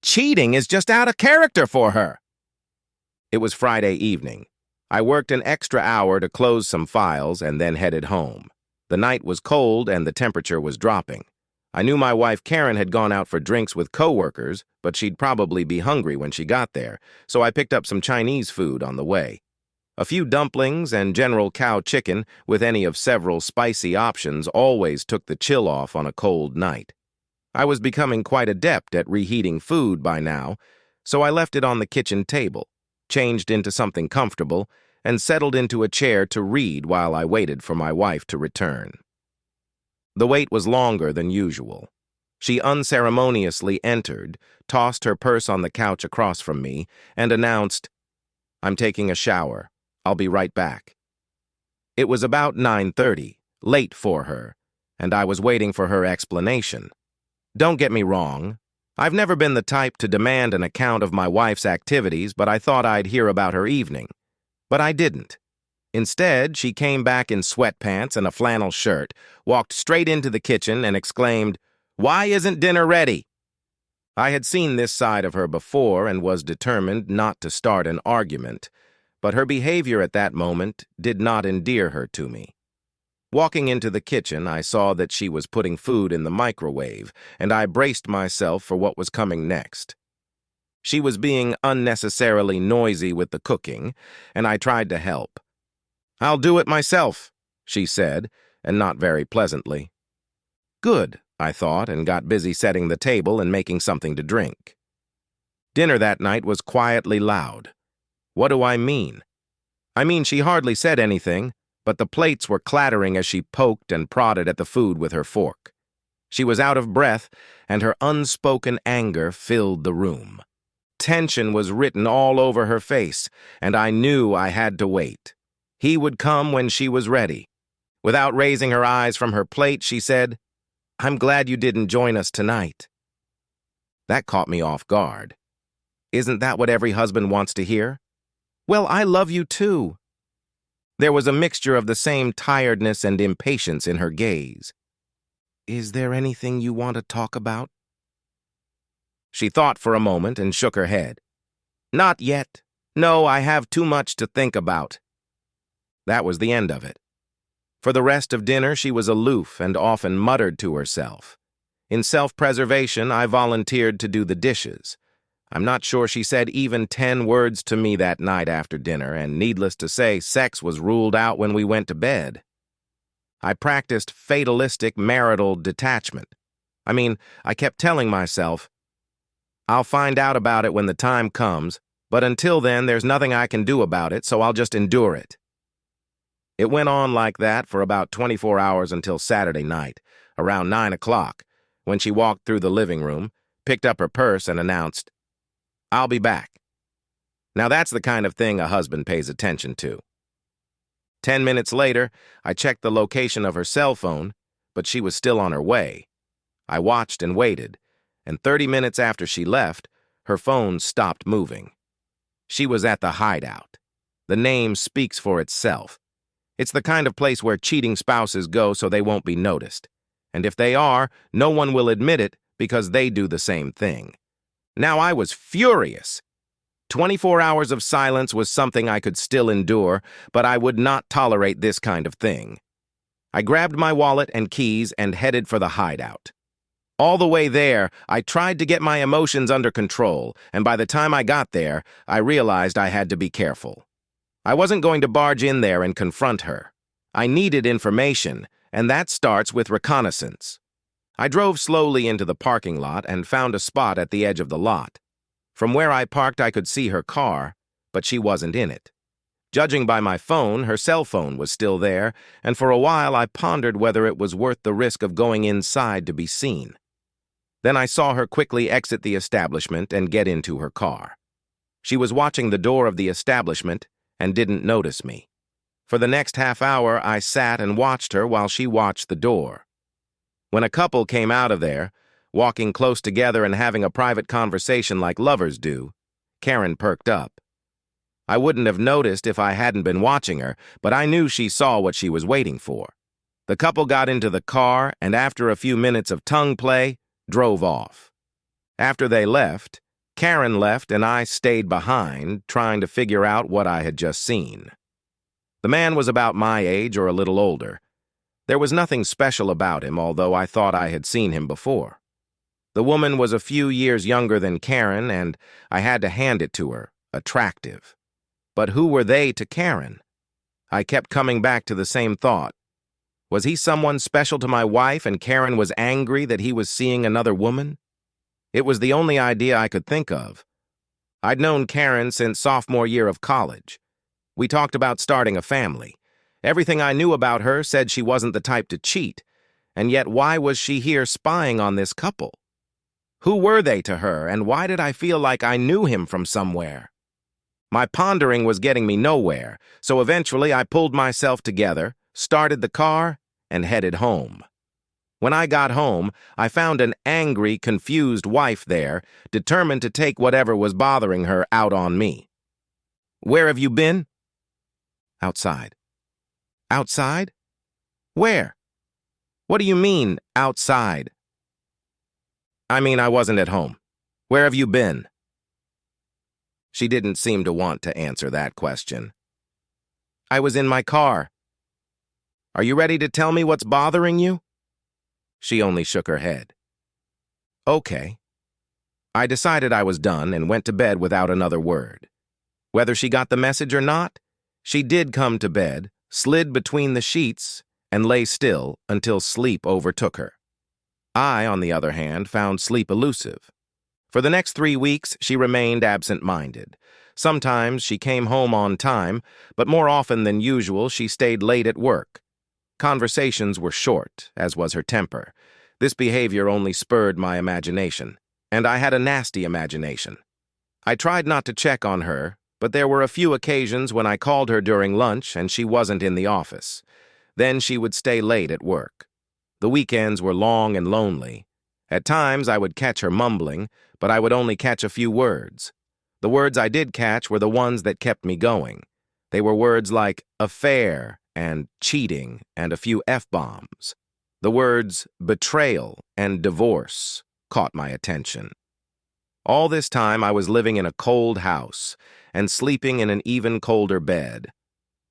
Cheating is just out of character for her. It was Friday evening. I worked an extra hour to close some files and then headed home. The night was cold and the temperature was dropping. I knew my wife Karen had gone out for drinks with coworkers, but she'd probably be hungry when she got there, so I picked up some Chinese food on the way. A few dumplings and General Cow chicken with any of several spicy options always took the chill off on a cold night. I was becoming quite adept at reheating food by now, so I left it on the kitchen table, changed into something comfortable, and settled into a chair to read while I waited for my wife to return. The wait was longer than usual. She unceremoniously entered, tossed her purse on the couch across from me, and announced, "I'm taking a shower. I'll be right back." It was about 9:30, late for her, and I was waiting for her explanation. Don't get me wrong. I've never been the type to demand an account of my wife's activities, but I thought I'd hear about her evening. But I didn't. Instead, she came back in sweatpants and a flannel shirt, walked straight into the kitchen and exclaimed, "Why isn't dinner ready?" I had seen this side of her before and was determined not to start an argument, but her behavior at that moment did not endear her to me. Walking into the kitchen, I saw that she was putting food in the microwave, and I braced myself for what was coming next. She was being unnecessarily noisy with the cooking, and I tried to help. "I'll do it myself," she said, and not very pleasantly. Good, I thought, and got busy setting the table and making something to drink. Dinner that night was quietly loud. What do I mean? I mean she hardly said anything, but the plates were clattering as she poked and prodded at the food with her fork. She was out of breath, and her unspoken anger filled the room. Tension was written all over her face, and I knew I had to wait. He would come when she was ready. Without raising her eyes from her plate, she said, "I'm glad you didn't join us tonight." That caught me off guard. Isn't that what every husband wants to hear? Well, I love you too. There was a mixture of the same tiredness and impatience in her gaze. Is there anything you want to talk about? She thought for a moment and shook her head. Not yet. No, I have too much to think about. That was the end of it. For the rest of dinner, she was aloof and often muttered to herself. In self-preservation, I volunteered to do the dishes. I'm not sure she said even 10 words to me that night after dinner, and needless to say, sex was ruled out when we went to bed. I practiced fatalistic marital detachment. I kept telling myself, I'll find out about it when the time comes, but until then, there's nothing I can do about it, so I'll just endure it. It went on like that for about 24 hours until Saturday night, around 9 o'clock, when she walked through the living room, picked up her purse, and announced, "I'll be back." Now that's the kind of thing a husband pays attention to. 10 minutes later, I checked the location of her cell phone, but she was still on her way. I watched and waited, and 30 minutes after she left, her phone stopped moving. She was at the hideout. The name speaks for itself. It's the kind of place where cheating spouses go so they won't be noticed. And if they are, no one will admit it because they do the same thing. Now I was furious. 24 hours of silence was something I could still endure, but I would not tolerate this kind of thing. I grabbed my wallet and keys and headed for the hideout. All the way there, I tried to get my emotions under control, and by the time I got there, I realized I had to be careful. I wasn't going to barge in there and confront her. I needed information, and that starts with reconnaissance. I drove slowly into the parking lot and found a spot at the edge of the lot. From where I parked, I could see her car, but she wasn't in it. Judging by my phone, her cell phone was still there, and for a while I pondered whether it was worth the risk of going inside to be seen. Then I saw her quickly exit the establishment and get into her car. She was watching the door of the establishment and didn't notice me. For the next half hour, I sat and watched her while she watched the door. When a couple came out of there, walking close together and having a private conversation like lovers do, Karen perked up. I wouldn't have noticed if I hadn't been watching her, but I knew she saw what she was waiting for. The couple got into the car and after a few minutes of tongue play, drove off. After they left, Karen left and I stayed behind, trying to figure out what I had just seen. The man was about my age or a little older. There was nothing special about him, although I thought I had seen him before. The woman was a few years younger than Karen, and I had to hand it to her, attractive. But who were they to Karen? I kept coming back to the same thought. Was he someone special to my wife, and Karen was angry that he was seeing another woman? It was the only idea I could think of. I'd known Karen since sophomore year of college. We talked about starting a family. Everything I knew about her said she wasn't the type to cheat, and yet why was she here spying on this couple? Who were they to her, and why did I feel like I knew him from somewhere? My pondering was getting me nowhere, so eventually I pulled myself together, started the car, and headed home. When I got home, I found an angry, confused wife there, determined to take whatever was bothering her out on me. "Where have you been?" "Outside." "Outside? Where?" "What do you mean, outside?" "I mean, I wasn't at home. Where have you been?" She didn't seem to want to answer that question. "I was in my car." "Are you ready to tell me what's bothering you?" She only shook her head. "Okay." I decided I was done and went to bed without another word. Whether she got the message or not, she did come to bed, slid between the sheets, and lay still until sleep overtook her. I, on the other hand, found sleep elusive. For the next 3 weeks, she remained absent-minded. Sometimes she came home on time, but more often than usual, she stayed late at work. Conversations were short, as was her temper. This behavior only spurred my imagination, and I had a nasty imagination. I tried not to check on her, but there were a few occasions when I called her during lunch and she wasn't in the office. Then she would stay late at work. The weekends were long and lonely. At times I would catch her mumbling, but I would only catch a few words. The words I did catch were the ones that kept me going. They were words like affair and cheating and a few F-bombs. The words betrayal and divorce caught my attention. All this time I was living in a cold house and sleeping in an even colder bed.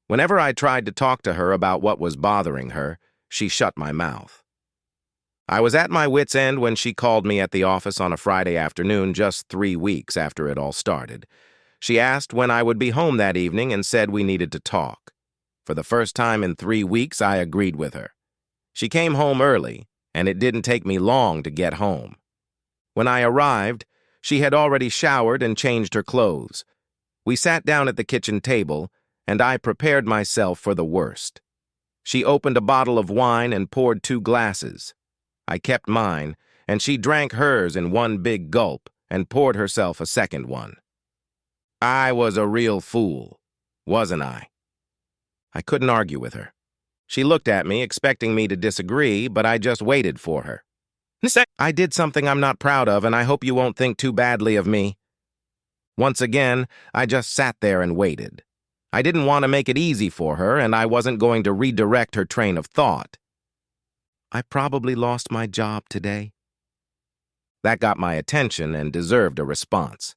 Whenever I tried to talk to her about what was bothering her, she shut my mouth. I was at my wit's end when she called me at the office on a Friday afternoon just 3 weeks after it all started. She asked when I would be home that evening and said we needed to talk. For the first time in 3 weeks, I agreed with her. She came home early, and it didn't take me long to get home. When I arrived, she had already showered and changed her clothes. We sat down at the kitchen table, and I prepared myself for the worst. She opened a bottle of wine and poured 2 glasses. I kept mine, and she drank hers in one big gulp and poured herself a second one. I was a real fool, wasn't I? I couldn't argue with her. She looked at me, expecting me to disagree, but I just waited for her. "I did something I'm not proud of, and I hope you won't think too badly of me." Once again, I just sat there and waited. I didn't want to make it easy for her, and I wasn't going to redirect her train of thought. "I probably lost my job today." That got my attention and deserved a response.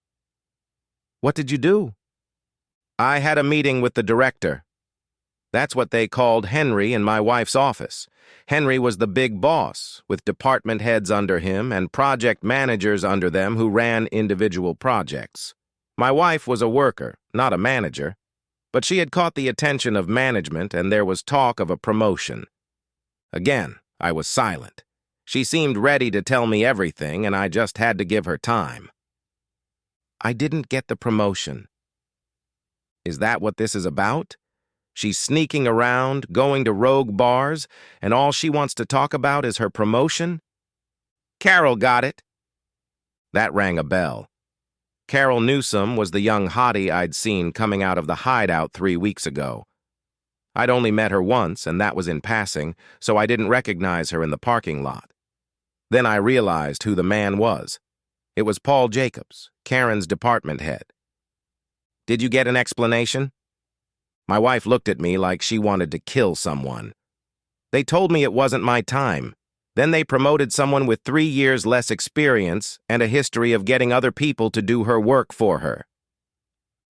"What did you do?" "I had a meeting with the director." That's what they called Henry in my wife's office. Henry was the big boss, with department heads under him and project managers under them who ran individual projects. My wife was a worker, not a manager, but she had caught the attention of management and there was talk of a promotion. Again, I was silent. She seemed ready to tell me everything, and I just had to give her time. "I didn't get the promotion." Is that what this is about? She's sneaking around, going to rogue bars, and all she wants to talk about is her promotion? "Carol got it." That rang a bell. Carol Newsom was the young hottie I'd seen coming out of the hideout 3 weeks ago. I'd only met her once, and that was in passing, so I didn't recognize her in the parking lot. Then I realized who the man was. It was Paul Jacobs, Karen's department head. "Did you get an explanation?" My wife looked at me like she wanted to kill someone. "They told me it wasn't my time. Then they promoted someone with 3 years less experience and a history of getting other people to do her work for her.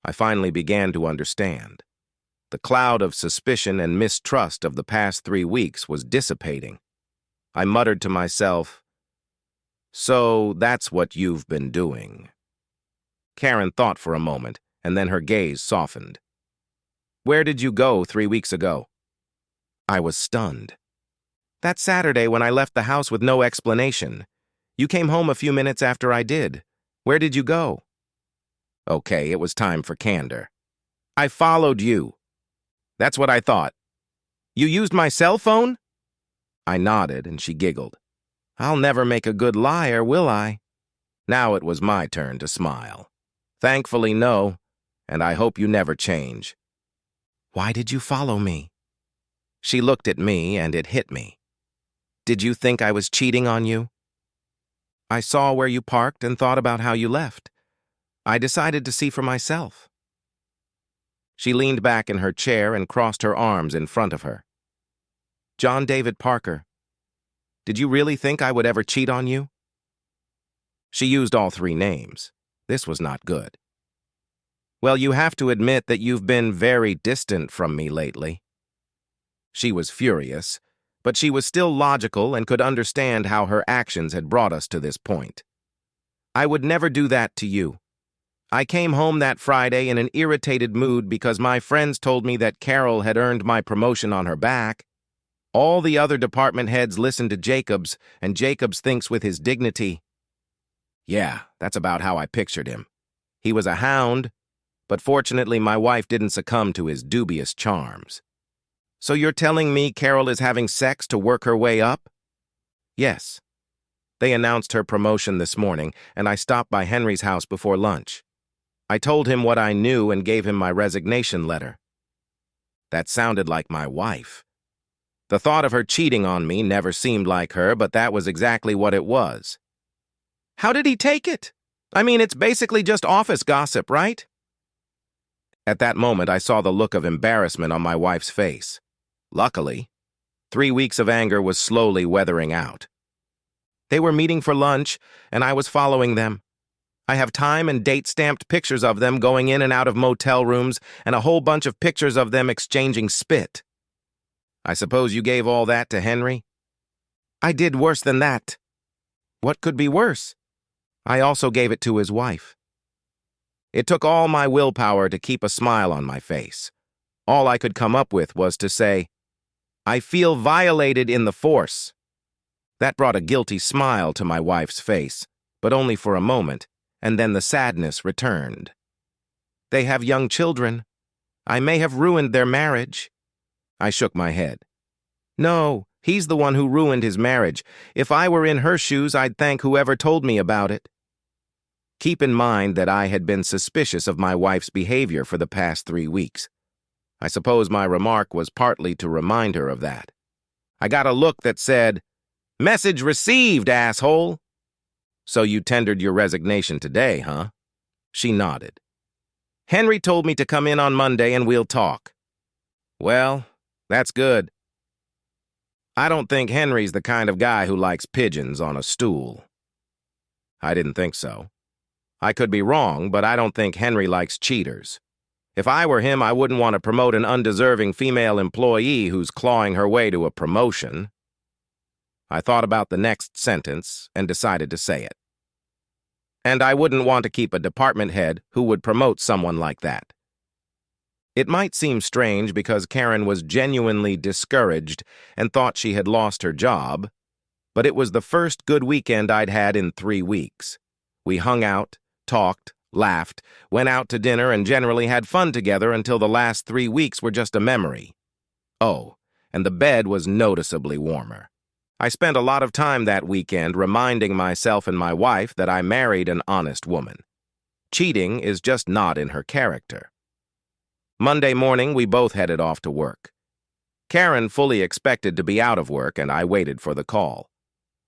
I finally began to understand. The cloud of suspicion and mistrust of the past 3 weeks was dissipating. I muttered to myself, "So that's what you've been doing." Karen thought for a moment, and then her gaze softened. "Where did you go 3 weeks ago?" I was stunned. "That Saturday when I left the house with no explanation. You came home a few minutes after I did. Where did you go?" Okay, it was time for candor. "I followed you." "That's what I thought." "You used my cell phone?" I nodded, and she giggled. "I'll never make a good liar, will I?" Now it was my turn to smile. "Thankfully, no, and I hope you never change." "Why did you follow me?" She looked at me, and it hit me. "Did you think I was cheating on you?" "I saw where you parked and thought about how you left. I decided to see for myself." She leaned back in her chair and crossed her arms in front of her. "John David Parker, did you really think I would ever cheat on you?" She used all 3 names. This was not good. "Well, you have to admit that you've been very distant from me lately." She was furious, but she was still logical and could understand how her actions had brought us to this point. "I would never do that to you. I came home that Friday in an irritated mood because my friends told me that Carol had earned my promotion on her back. All the other department heads listen to Jacobs, and Jacobs thinks with his dignity." Yeah, that's about how I pictured him. He was a hound, but fortunately my wife didn't succumb to his dubious charms. "So you're telling me Carol is having sex to work her way up?" "Yes. They announced her promotion this morning, and I stopped by Henry's house before lunch. I told him what I knew and gave him my resignation letter." That sounded like my wife. The thought of her cheating on me never seemed like her, but that was exactly what it was. "How did he take it? I mean, it's basically just office gossip, right?" At that moment, I saw the look of embarrassment on my wife's face. Luckily, 3 weeks of anger was slowly weathering out. "They were meeting for lunch, and I was following them. I have time and date-stamped pictures of them going in and out of motel rooms and a whole bunch of pictures of them exchanging spit." "I suppose you gave all that to Henry?" "I did worse than that." "What could be worse?" "I also gave it to his wife." It took all my willpower to keep a smile on my face. All I could come up with was to say, "I feel violated in the force." That brought a guilty smile to my wife's face, but only for a moment, and then the sadness returned. "They have young children. I may have ruined their marriage." I shook my head. "No, he's the one who ruined his marriage. If I were in her shoes, I'd thank whoever told me about it." Keep in mind that I had been suspicious of my wife's behavior for the past 3 weeks. I suppose my remark was partly to remind her of that. I got a look that said, "Message received, asshole." "So you tendered your resignation today, huh?" She nodded. "Henry told me to come in on Monday and we'll talk." "Well, that's good. I don't think Henry's the kind of guy who likes pigeons on a stool." I didn't think so. I could be wrong, but I don't think Henry likes cheaters. If I were him, I wouldn't want to promote an undeserving female employee who's clawing her way to a promotion. I thought about the next sentence and decided to say it. And I wouldn't want to keep a department head who would promote someone like that. It might seem strange because Karen was genuinely discouraged and thought she had lost her job, but it was the first good weekend I'd had in 3 weeks. We hung out, talked, laughed, went out to dinner, and generally had fun together until the last 3 weeks were just a memory. Oh, and the bed was noticeably warmer. I spent a lot of time that weekend reminding myself and my wife that I married an honest woman. Cheating is just not in her character. Monday morning, we both headed off to work. Karen fully expected to be out of work, and I waited for the call.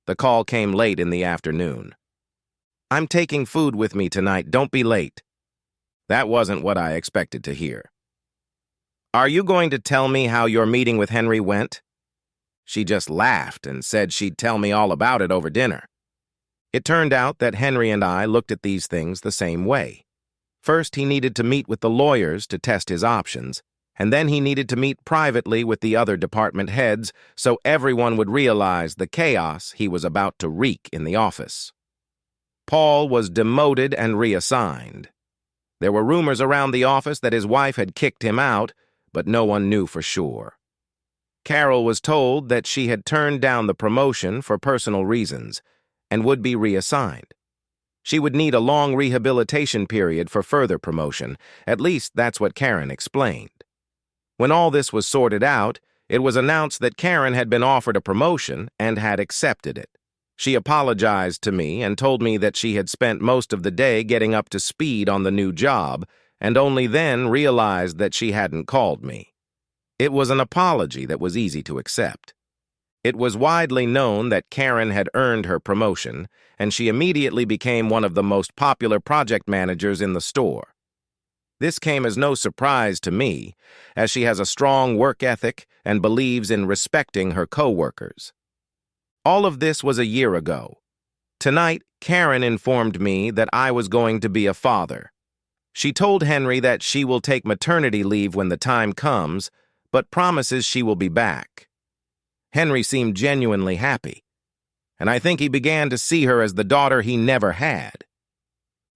The call came late in the afternoon. "I'm taking food with me tonight. Don't be late." That wasn't what I expected to hear. "Are you going to tell me how your meeting with Henry went?" She just laughed and said she'd tell me all about it over dinner. It turned out that Henry and I looked at these things the same way. First, he needed to meet with the lawyers to test his options, and then he needed to meet privately with the other department heads so everyone would realize the chaos he was about to wreak in the office. Paul was demoted and reassigned. There were rumors around the office that his wife had kicked him out, but no one knew for sure. Carol was told that she had turned down the promotion for personal reasons and would be reassigned. She would need a long rehabilitation period for further promotion. At least that's what Karen explained. When all this was sorted out, it was announced that Karen had been offered a promotion and had accepted it. She apologized to me and told me that she had spent most of the day getting up to speed on the new job and only then realized that she hadn't called me. It was an apology that was easy to accept. It was widely known that Karen had earned her promotion, and she immediately became one of the most popular project managers in the store. This came as no surprise to me, as she has a strong work ethic and believes in respecting her co-workers. All of this was a year ago. Tonight, Karen informed me that I was going to be a father. She told Henry that she will take maternity leave when the time comes, but promises she will be back. Henry seemed genuinely happy, and I think he began to see her as the daughter he never had.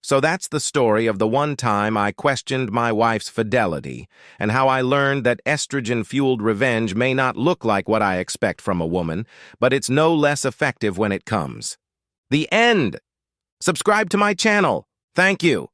So that's the story of the one time I questioned my wife's fidelity and how I learned that estrogen-fueled revenge may not look like what I expect from a woman, but it's no less effective when it comes. The end! Subscribe to my channel. Thank you.